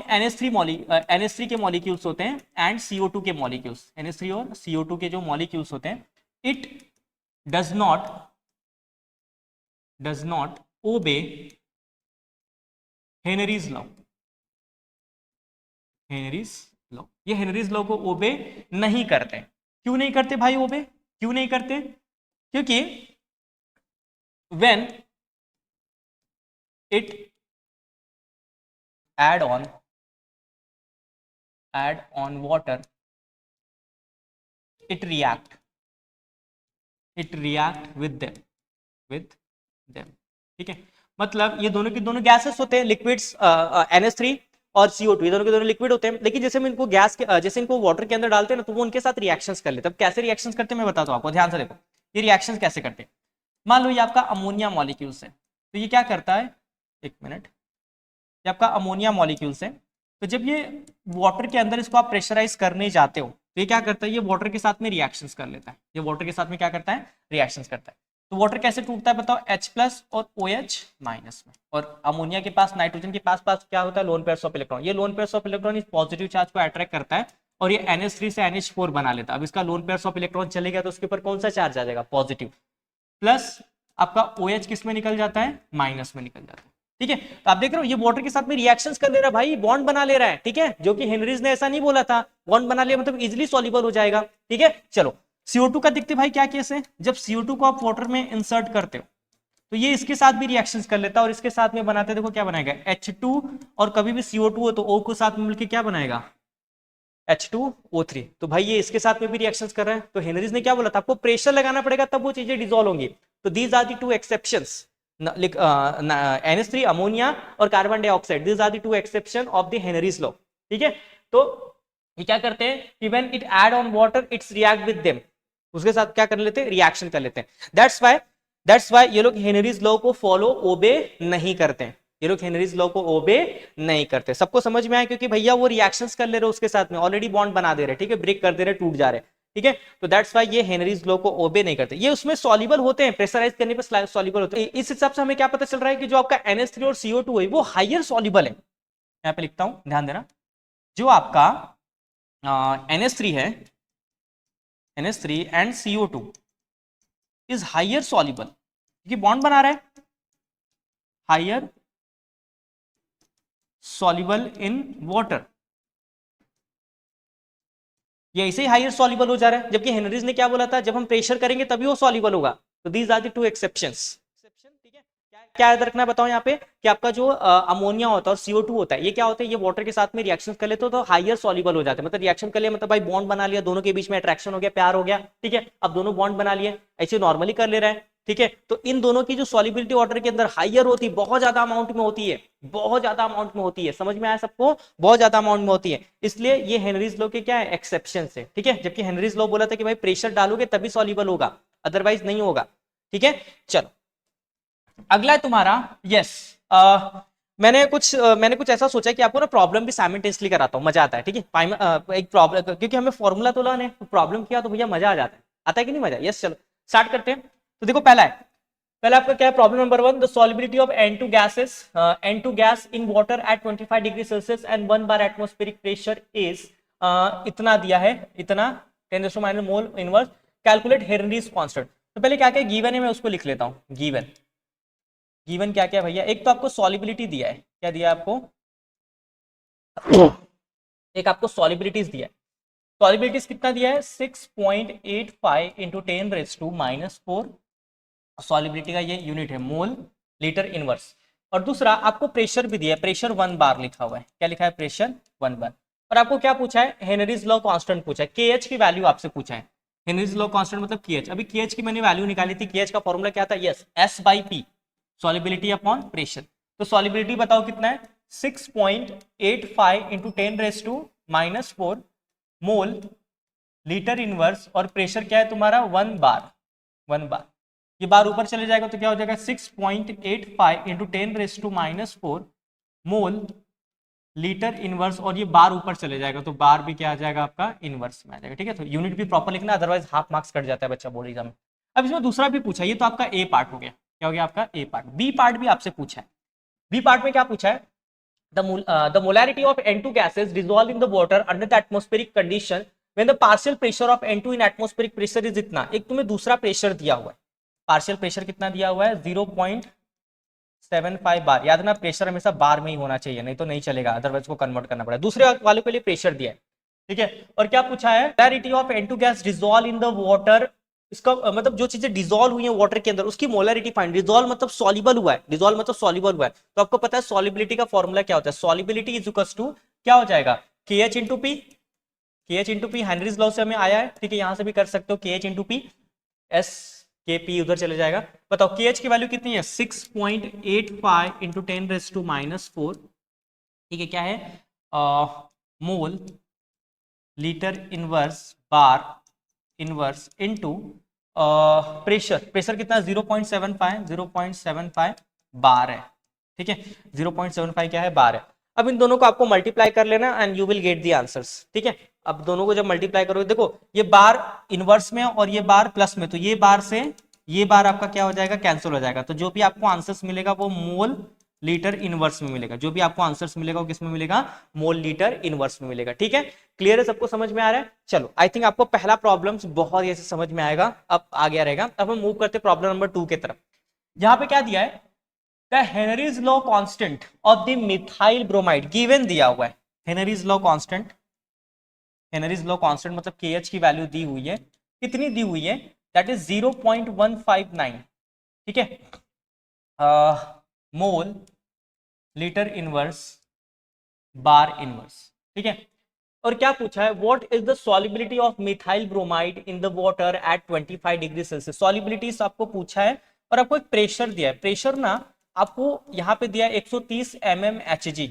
NH3 के मॉलिक्यूल्स होते हैं एंड CO2 के मॉलिक्यूल्स, NH3 और CO2 के जो मॉलिक्यूल्स होते हैं, it does not obey Henry's law. Henry's law, ये हेनरीज लॉ को ओबे नहीं करते। क्यों नहीं करते भाई ओबे, क्यों नहीं करते? क्योंकि when it add on water it react with them, ठीक है। मतलब ये दोनों के दोनों गैसेस होते हैं, लिक्विड्स, NH3 और CO2, ये दोनों के दोनों लिक्विड होते हैं, लेकिन जैसे हम इनको गैस के जैसे इनको वाटर के अंदर डालते हैं ना, तो वो उनके साथ रिएक्शंस कर लेते हैं। अब कैसे रिएक्शंस करते हैं मैं बताता हूं आपको, ध्यान से देखो ये रिएक्शंस कैसे करते हैं। मान लो ये आपका अमोनिया मॉलिक्यूल्स है, तो ये क्या करता है, एक मिनट, ये आपका अमोनिया मॉलिक्यूल्स है, तो जब ये वाटर के अंदर इसको आप प्रेशराइज करने जाते हो, तो ये क्या करता है, ये वाटर के साथ में रिएक्शंस कर लेता है, ये वाटर के साथ में क्या करता है, रिएक्शंस करता है। तो वाटर कैसे टूटता है बताओ, H+ और OH- में, और अमोनिया के पास, नाइट्रोजन के पास क्या होता है, लोन पेयर्स ऑफ इलेक्ट्रॉन। ये लोन पेयर्स ऑफ इलेक्ट्रॉन इस पॉजिटिव चार्ज को अट्रैक्ट करता है और ये NH3 से NH4 बना लेता है। अब इसका लोन पेयर्स ऑफ इलेक्ट्रॉन चलेगा तो उसके ऊपर कौन सा चार्ज आ जाएगा, पॉजिटिव, प्लस आपका OH किस में निकल जाता है, माइनस में निकल जाता है, ठीक है। तो आप देख रहे हो ये वाटर के साथ में रिएक्शंस कर ले रहा है भाई, बॉन्ड बना ले रहा है, ठीक है, जो कि हेनरीज ने ऐसा नहीं बोला था, बॉन्ड बना लिया मतलब इजीली सॉल्युबल हो जाएगा, ठीक है। चलो CO2 का दिखते भाई क्या केस है, जब CO2 को आप वाटर में इंसर्ट करते हो तो ये इसके साथ भी रिएक्शंस कर लेता है और इसके साथ में बनाते, देखो क्या बनाएगा, H2, और कभी भी CO2 हो तो O को साथ में मिलकर क्या बनाएगा, H2O3। तो भाई ये इसके साथ में भी रिएक्शंस कर रहा है, तो हेनरीज ने क्या बोला था, आपको प्रेशर लगाना पड़ेगा तब वो चीजें डिसॉल्व होंगी। तो these are the two exceptions, NH3 ammonia और carbon dioxide, these are the two exception of the Henry's law, ठीक है। तो ये क्या करते हैं कि when it add on water it's react with them, उसके साथ क्या कर लेते हैं, रिएक्शन कर लेते हैं। दैट्स व्हाई ये लोग हेनरीज लॉ को फॉलो ओबे नहीं करते हैं, ये लोग हेनरीज लॉ को ओबे नहीं करते। सबको समझ में आया, क्योंकि भैया वो रिएक्शंस कर ले रहे उसके साथ में, ऑलरेडी बॉन्ड बना दे रहे, ठीक है, ब्रेक कर दे रहे, टूट जा रहे, ठीक है। तो दैट्स व्हाई ये हेनरीज लॉ को ओबे नहीं करते। ये उसमें सॉल्युबल होते हैं, प्रेशराइज करने पे सॉल्युबल होते हैं। इस हिसाब से हमें क्या पता चल रहा है कि जो आपका NH3 और CO2 है वो हायर सॉल्युबल है। यहाँ पे लिखता हूं, ध्यान देना, जो आपका NH3 है, NH3 and CO2 is higher soluble, क्योंकि बॉन्ड बना रहा है, हायर सॉल्युबल इन वाटर, ये ऐसे ही हायर सॉल्युबल हो जा रहा है। जबकि हेनरीज ने क्या बोला था, जब हम प्रेशर करेंगे तभी वो सॉल्युबल होगा। तो these are the two exceptions, ठीक है। क्या याद रखना है बताओ यहाँ पे, कि आपका जो अमोनिया होता है और CO2 होता है, ये क्या होता है, ये वाटर के साथ में रिएक्शन कर लेते हो तो हायर सॉल्युबल हो जाते हैं। मतलब रिएक्शन कर लिया मतलब भाई बॉन्ड बना लिया, दोनों के बीच में अट्रैक्शन हो गया, प्यार हो गया, ठीक है। अब दोनों बॉन्ड बना लिए, ऐसे नॉर्मली कर ले रहा है, ठीक है। तो इन दोनों की जो सॉल्युबिलिटी वाटर के अंदर हायर होती है, बहुत ज्यादा अमाउंट में होती है, बहुत ज्यादा अमाउंट में होती है, समझ में आया सबको, बहुत ज्यादा अमाउंट में होती है। इसलिए ये हेनरीज लॉ के क्या है, एक्सेप्शन है, ठीक है। जबकि हेनरीज लॉ बोला था कि भाई प्रेशर डालोगे तभी सॉल्युबल होगा, अदरवाइज नहीं होगा, ठीक है। चलो अगला है तुम्हारा, यस मैंने कुछ ऐसा सोचा कि आपको ना प्रॉब्लम भी साइमल्टेनियसली कराता हूं, मजा आता है, ठीक है। एक प्रॉब्लम, क्योंकि हमें फॉर्मूला तो लाना है, तो प्रॉब्लम किया तो भैया मजा आ जाता है, आता है कि नहीं मजा। यस चलो स्टार्ट करते हैं। तो देखो पहला आपका क्या है, problem number 1, the solubility of N2 gas in water at 25 degree Celsius and 1 bar atmospheric pressure is, इतना दिया है, इतना 10⁻⁻⁻ mole inverse, calculate Henrys constant. तो पहले क्या क्या गिवन है मैं उसको लिख लेता हूं। गिवन क्या क्या भैया, एक तो आपको सॉल्युबिलिटी दिया है, क्या दिया आपको, एक आपको सॉल्युबिलिटीज दिया है। सॉल्युबिलिटीज कितना दिया है, 6.85 इंटू 10⁻⁻⁴। सॉल्युबिलिटी का ये यूनिट है मोल लीटर इनवर्स। और दूसरा आपको प्रेशर भी दिया है, प्रेशर 1 बार लिखा हुआ है, क्या लिखा है, प्रेशर 1 बार। और आपको क्या पूछा है, हेनरीज लॉ कांस्टेंट पूछा है, केएच की वैल्यू आपसे पूछा है। हेनरीज लॉ कांस्टेंट मतलब केएच। अभी केएच की मैंने वैल्यू निकाली थी, केएच का फॉर्मूला क्या था, yes S by P, solubility upon pressure. तो सॉलिबिलिटी बताओ कितना है, 6.85 इंटू 10⁻⁻⁴ मोल लीटर इनवर्स, और प्रेशर क्या है तुम्हारा 1 बार, 1 बार। ये बार ऊपर चले जाएगा तो क्या हो जाएगा 6.85 इंटू 10⁻⁴ मोल लीटर इनवर्स, और ये बार ऊपर चले जाएगा तो बार भी क्या आ जाएगा आपका इनवर्स में आ जाएगा। ठीक है, तो यूनिट भी प्रॉपर लिखना, अदरवाइज हाफ मार्क्स कट जाता है बच्चा बोर्ड एग्जाम में। अब इसमें दूसरा भी पूछा, ये तो आपका ए पार्ट हो गया, क्या हो गया आपका ए पार्ट। बी पार्ट भी आपसे पूछा है। बी पार्ट में क्या पूछा है, the molarity of N2 gases dissolve in the water under the atmospheric condition when the partial pressure of N2 in atmospheric pressure is इतना। एक तुम्हें दूसरा प्रेशर दिया हुआ है, पार्शियल प्रेशर कितना दिया हुआ है 0.75 बार। याद ना, प्रेशर हमेशा बार में ही होना चाहिए, नहीं तो नहीं चलेगा, अदरवाइज को कन्वर्ट करना पड़ेगा। दूसरे वालों के लिए प्रेशर दिया है, ठीक है। और क्या पूछा है, molarity of N2 gas dissolve in the water, इसका मतलब जो चीजें डिसॉल्व हुई है वाटर के अंदर उसकी मोलैरिटी फाइंड। डिसॉल्व मतलब सॉल्युबल हुआ है, डिसॉल्व मतलब सॉल्युबल हुआ है। तो आपको पता है सॉल्युबिलिटी का फॉर्मूला क्या होता है, सॉल्युबिलिटी इज इक्वल टू क्या हो जाएगा, KH into P, KH into P Henry's law से हमें आया है, ठीक है। यहां से भी कर सकते हो KH इंटू पी, एस के पी उधर चले जाएगा। बताओ KH की वैल्यू कितनी है 6.85 इंटू 10⁻⁴, ठीक है, क्या है मोल litre inverse bar inverse into pressure, pressure कितना 0.75 बार है, ठीक है। 0.75 क्या है बार है। अब इन दोनों को आपको मल्टीप्लाई कर लेना and you will get the answers, ठीक है। अब दोनों को जब मल्टीप्लाई करोगे, देखो ये बार इनवर्स में और ये बार प्लस में, तो ये बार से ये बार आपका क्या हो जाएगा, कैंसिल हो जाएगा। तो जो भी आपको आंसर्स मिलेगा वो मोल लीटर इनवर्स में मिलेगा, जो भी आपको आंसर्स मिलेगा वो किस में मिलेगा, मोल लीटर इनवर्स में मिलेगा, ठीक है। क्लियर है, सबको समझ में आ रहा है। चलो आई थिंक आपको पहला प्रॉब्लम बहुत ऐसे समझ में आएगा, अब आ गया रहेगा। अब हम मूव करते प्रॉब्लम नंबर 2 की तरफ। यहां पे क्या दिया है, the Henry's law constant of the methyl bromide given दिया हुआ है। Henry's law constant, Henry's law constant मतलब KH की वैल्यू दी हुई है, कितनी दी हुई है, दैट इज 0.159, ठीक है, मोल लीटर इनवर्स बार इनवर्स, ठीक है। और क्या पूछा है, what is the solubility of methyl bromide in the water at 25 degree Celsius. Solubility आपको पूछा है और आपको एक प्रेशर दिया है। प्रेशर ना आपको यहाँ पे दिया है 130 mmHg।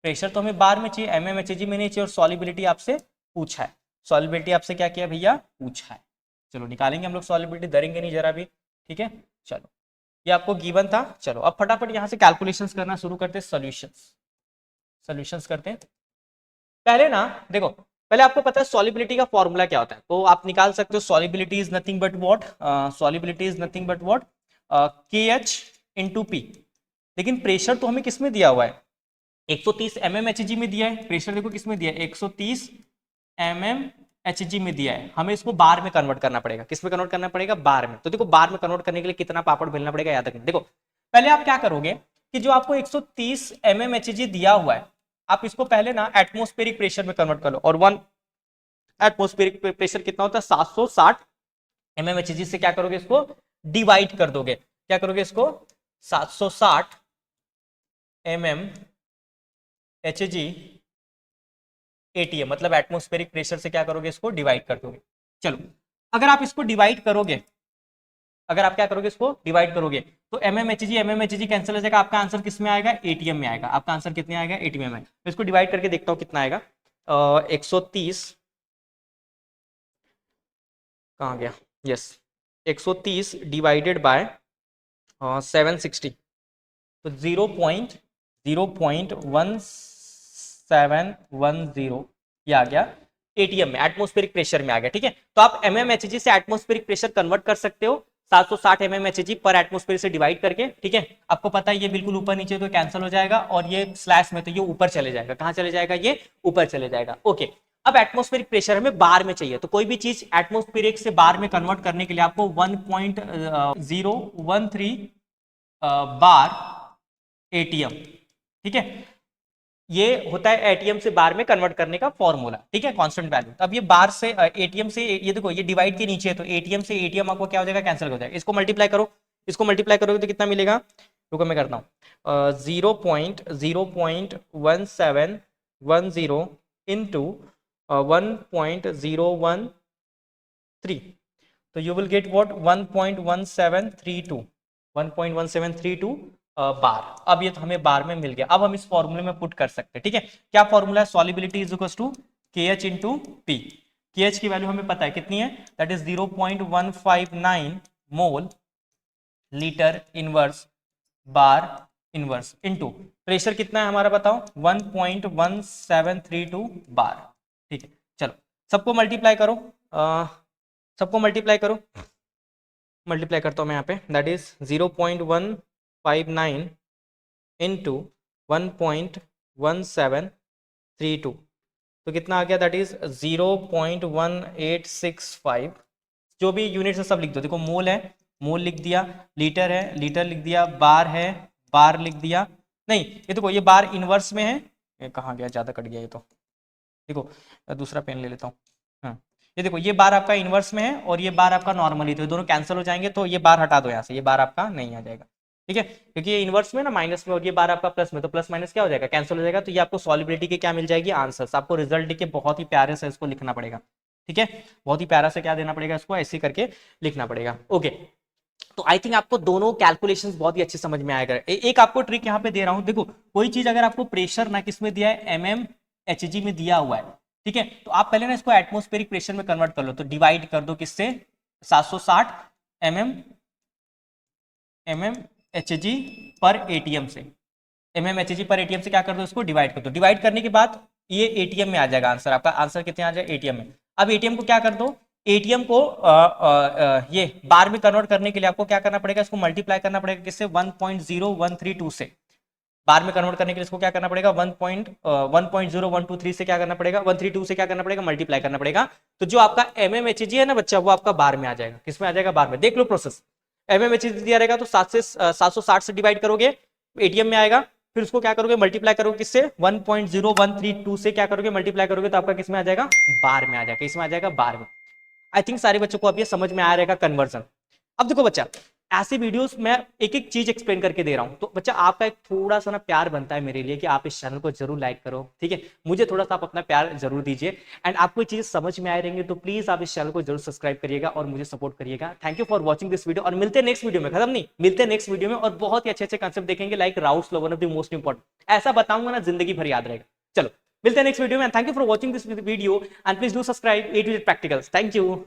प्रेशर तो हमें बार में चाहिए, mmHg में नहीं चाहिए। और सॉल्युबिलिटी आपसे पूछा है, सॉल्युबिलिटी आपसे क्या किया भैया, पूछा है। चलो निकालेंगे हम लोग सॉल्युबिलिटी, डरेंगे नहीं जरा भी, ठीक है। चलो ये आपको गिवन था। चलो अब फटाफट यहाँ से कैलकुलेशंस करना शुरू करते हैं, सॉल्यूशंस करते हैं। पहले ना देखो, पहले आपको पता है सॉल्युबिलिटी का फॉर्मूला क्या होता है, तो आप निकाल सकते हो solubility is nothing but what, solubility is nothing but what KH into P. लेकिन प्रेशर तो हमें किस में दिया हुआ है, 130 mmHg में दिया है। प्रेशर देखो किस में दिया है, 130 mmHg में दिया है। हमें इसको बार में कन्वर्ट करना पड़ेगा, किस में कन्वर्ट करना पड़ेगा, बार में। तो देखो बार में कन्वर्ट करने के लिए कितना पापड़ बेलना पड़ेगा, याद रखना। देखो पहले आप क्या करोगे कि जो आपको 130 mmHg दिया हुआ है, आप इसको पहले ना एटमॉस्फेरिक प्रेशर में कन्वर्ट कर लो। और 1 एटमॉस्फेरिक प्रेशर कितना होता है 760 mmHg से क्या करोगे, इसको डिवाइड कर दोगे। क्या करोगे इसको 760 mmHg ATM, मतलब एटमॉस्फेरिक प्रेशर से क्या करोगे, इसको डिवाइड कर दोगे। चलो अगर आप इसको डिवाइड करोगे, अगर आप क्या करोगे, इसको डिवाइड करोगे तो mmHg कैंसिल हो जाएगा। आपका आंसर किस में आएगा, ATM में आएगा। आपका आंसर कितने आएगा, ATM में। इसको डिवाइड करके देखता हूं कितना आएगा। 130 कहाँ गया, यस 130 डिवाइडेड बाय 760, तो 0.1710 ये आ गया ATM में, एटमॉस्फेरिक प्रेशर में आ गया, ठीक है। तो आप mmHg से एटमॉस्फेरिक प्रेशर कन्वर्ट कर सकते हो 760 mmHg पर एटमॉस्फेयर से डिवाइड करके, ठीक है। आपको पता है ये बिल्कुल ऊपर नीचे तो कैंसिल हो जाएगा, और ये स्लैश में तो ये ऊपर चले जाएगा। कहां चले जाएगा, ये ऊपर चले जाएगा, ओके। अब एटमॉस्फेरिक प्रेशर हमें बार में चाहिए, तो कोई भी चीज एटमॉस्फेरिक से बार में कन्वर्ट करने के लिए आपको 1.013 बार ATM, ठीक है। ये होता है ATM से बार में कन्वर्ट करने का फॉर्मूला, ठीक है, कांस्टेंट वैल्यू। अब ये बार से ATM से, ये देखो ये डिवाइड के नीचे है, तो ATM से ATM आपको क्या हो जाएगा, कैंसिल हो जाएगा। इसको मल्टीप्लाई करो, इसको मल्टीप्लाई करोगे तो कितना मिलेगा, रुको मैं करता हूँ, 0.1710 into 1.013, तो यू विल गेट व्हाट 1.1732 1.1732 बार। अब ये तो हमें बार में मिल गया। अब हम इस फॉर्मूले में पुट कर सकते हैं, ठीक है। क्या फॉर्मूला है? Solubility is equal to KH into P. KH की वैल्यू हमें पता है कितनी है, that is 0.159 mole litre inverse bar inverse into pressure कितना है हमारा बताओ, 1.1732 बार। ठीक है, चलो सबको मल्टीप्लाई करो, सबको मल्टीप्लाई करो, मल्टीप्लाई करता हूं मैं यहाँ पे, दैट इज 0.159 इंटू 1.1732, तो कितना आ गया, दैट इज 0.1865। जो भी यूनिट है सब लिख दो, देखो मोल है, मोल लिख दिया, लीटर है, लीटर लिख दिया, बार है, बार लिख दिया। नहीं ये देखो ये बार इनवर्स में है, ये कहाँ गया, ज़्यादा कट गया ये तो, देखो दूसरा पेन ले लेता हूँ। हाँ ये देखो ये बार आपका इनवर्स में है और ये बार आपका नॉर्मली, तो ये दोनों कैंसिल हो जाएंगे, तो ये बार हटा दो यहाँ से, ये बार आपका नहीं आ जाएगा, ठीक है, क्योंकि ये इनवर्स में ना माइनस में और ये बार आपका प्लस में, तो प्लस माइनस क्या हो जाएगा, कैंसिल हो जाएगा। तो ये आपको सॉल्युबिलिटी के क्या मिल जाएगी, आंसर्स। आपको रिजल्ट के बहुत ही प्यारे से इसको लिखना पड़ेगा, ठीक है, बहुत ही प्यारा से क्या देना पड़ेगा, इसको ऐसे करके लिखना पड़ेगा। ओके, तो आई थिंक आपको दोनों कैलकुलेशंस बहुत ही अच्छे समझ में आएगा। एक आपको ट्रिक यहाँ पे दे रहा हूं, देखो कोई चीज अगर आपको प्रेशर ना किस में दिया है, mmHg में दिया हुआ है, ठीक है, तो आप पहले ना इसको एटमॉस्फेरिक प्रेशर में कन्वर्ट कर लो, तो डिवाइड कर दो किससे, 760 mmHg पर ATM से, mmHg पर ATM से क्या कर दो, इसको डिवाइड कर दो। डिवाइड करने के बाद ये ATM में आ जाएगा आंसर, आपका आंसर कितने आ जाएगा, ATM में। अब ATM को क्या कर दो, ATM को ये बार में कन्वर्ट करने के लिए आपको क्या करना पड़ेगा, इसको मल्टीप्लाई करना पड़ेगा किससे, 1.0132 से। बार में कन्वर्ट करने के लिए इसको क्या करना पड़ेगा, 1.0123 से क्या करना पड़ेगा, 132 से क्या करना पड़ेगा, मल्टीप्लाई करना पड़ेगा। तो जो आपका mmHg है ना बच्चा, वो आपका बार में आ जाएगा, किसमें आ जाएगा, बार में। देख लो प्रोसेस, mmHg दिया रहेगा तो 760 से डिवाइड करोगे, ATM में आएगा, फिर उसको क्या करोगे, मल्टीप्लाई करोगे किससे, 1.0132 से क्या करोगे, मल्टीप्लाई करोगे, तो आपका किसमें आ जाएगा, बार में आ जाएगा, इसमें आ जाएगा बार में। आई थिंक सारे बच्चों को अब ये समझ में आ रहेगा कन्वर्जन। अब देखो बच्चा, ऐसी वीडियोस मैं एक एक चीज एक्सप्लेन करके दे रहा हूं, तो बच्चा आपका एक थोड़ा सा ना प्यार बनता है मेरे लिए कि आप इस चैनल को जरूर लाइक करो, ठीक है, मुझे थोड़ा सा आप अपना प्यार जरूर दीजिए। एंड आपको ये चीज समझ में आ रहेंगे तो प्लीज आप इस चैनल को जरूर सब्सक्राइब करिएगा और मुझे सपोर्ट करिएगा। Thank you for watching this video, और मिलते हैं नेक्स्ट वीडियो में, खत्म नहीं, मिलते हैं नेक्स्ट वीडियो में और बहुत ही अच्छे अच्छे कंसेप्ट देखेंगे, like Rouse one of the most important, ऐसा बताऊंगा ना जिंदगी भर याद रहेगा। चलो मिलते हैं नेक्स्ट वीडियो में, thank you for watching this video and please do subscribe A to Z practicals. Thank you.